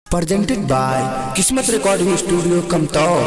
Presented by Kismet Recording Studio Kamtau।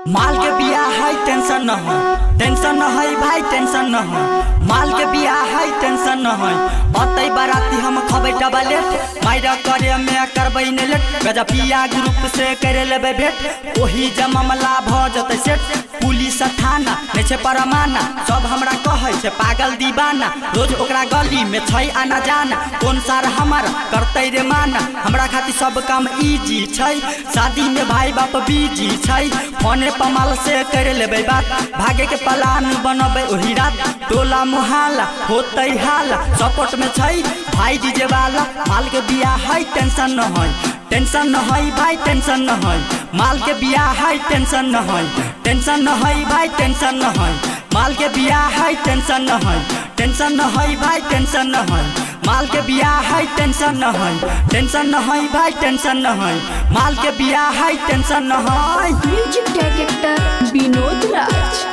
माल के बिया है टेंशन न है, टेंशन न है भाई टेंशन न है। माल के बिया है टेंशन न है। अतई बाराती हम खबै डबलेट, मायरा करे में करबै ने लेट। गजपिया ग्रुप से करे लेबे भेट, ओही जमामला भ जतै सेट। पुलिस थाना नै छै परमाना, सब हमरा कहै छै पागल दीवाना। रोज ओकरा गली में छै आना जाना, कोन सार हमर करतै रे माना। हमरा खातिर सब काम इजी छै, शादी में भाई बाप बिजी छै। फोने पमाल से कर लेबै बात, भागे के प्लान बनबै ओही रात। टोला मुहाला होतै हाला, सपोर्ट में छै भाई डीजे वाला। माल के बिया है टेंशन न है, टेंशन न है भाई टेंशन न है। माल के बिया है टेंशन न है, टेंशन न है भाई टेंशन न है। माल के बिया है टेंशन न है, टेंशन न है भाई टेंशन न है। माल के बिया है टेंशन न है, टेंशन न है भाई टेंशन न है। माल के बिया है टेंशन न है। म्यूजिक डायरेक्टर विनोद राज।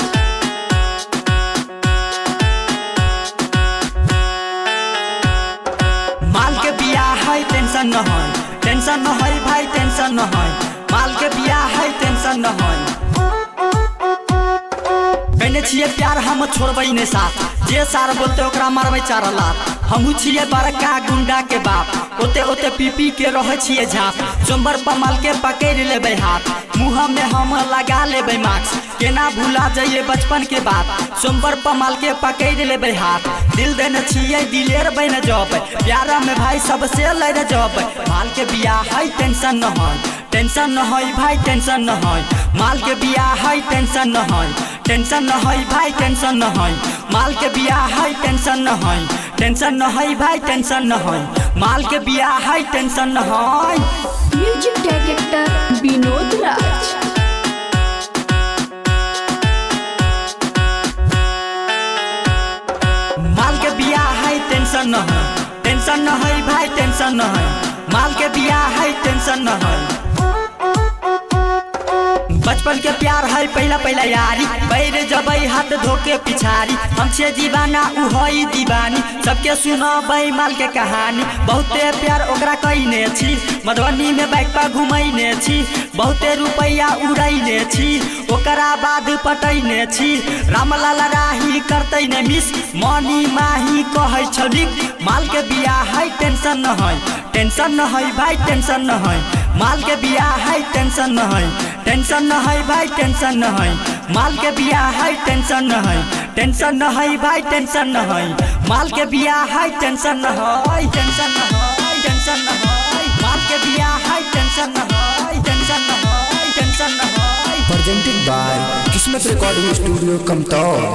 माल के बिया है टेंशन न है, टेंशन न है भाई टेंशन न है। माल के बिया है टेंशन न है। कहने छिए प्यार हम छोड़बै ने साथ, जे सार बोलते ओकरा मारबै चार लात। हमहू छिए बड़का गुंडा के बाप, ओते ओते पीपी के रहे छिए झाप। सोमवार पमाल के पकड़ लेबै हाथ, मुँह में हम लगा लेबै मास्क। केना भूला जाइए बचपन के बात, सोमवार पमाल के पकड़ लेबै हाथ। दिल देने छिए दिलेर बन जब, प्यारा में भाई सबसे लड़ जब। माल के बिया है टेंशन न है, टेंशन न है भाई टेंशन न है। माल के बिया है टेंशन न है, टेंशन न है भाई टेंशन न है। माल के बिया है टेंशन न है, टेंशन न है भाई टेंशन न है। माल के बिया है टेंशन न है। म्यूजिक डायरेक्टर विनोद राज। माल के बिया है टेंशन न है, टेंशन न है भाई टेंशन न है। माल के बिया है टेंशन न है। बचपन के प्यार है पहला पहला यारी, बैर जबै हाथ धोके पिछारी। हम छे दीवाना उ है दीवानी, सबके सुनबै माल के कहानी। बहुते प्यार ओकरा कइने छी, मधुबनी में बाइक पर घुमैने छी। बहुते रुपैया उड़ैने छी, ओकरा बाद पटैने छी। रामलाल राही करतै ने मिस, मनी माही कहै छलिक। माल के बिया है टेंशन न है, टेंशन न है भाई टेंशन न है। माल के बिया है टेंशन न है, टेंशन न है भाई टेंशन न है। माल के बिया है टेंशन न है, टेंशन न है भाई टेंशन न है। माल के बिया है टेंशन न है, टेंशन न है, टेंशन न है। माल के बिया है टेंशन न है, टेंशन न है, टेंशन न है। Presented by Kismet Recording Studio Kamtau।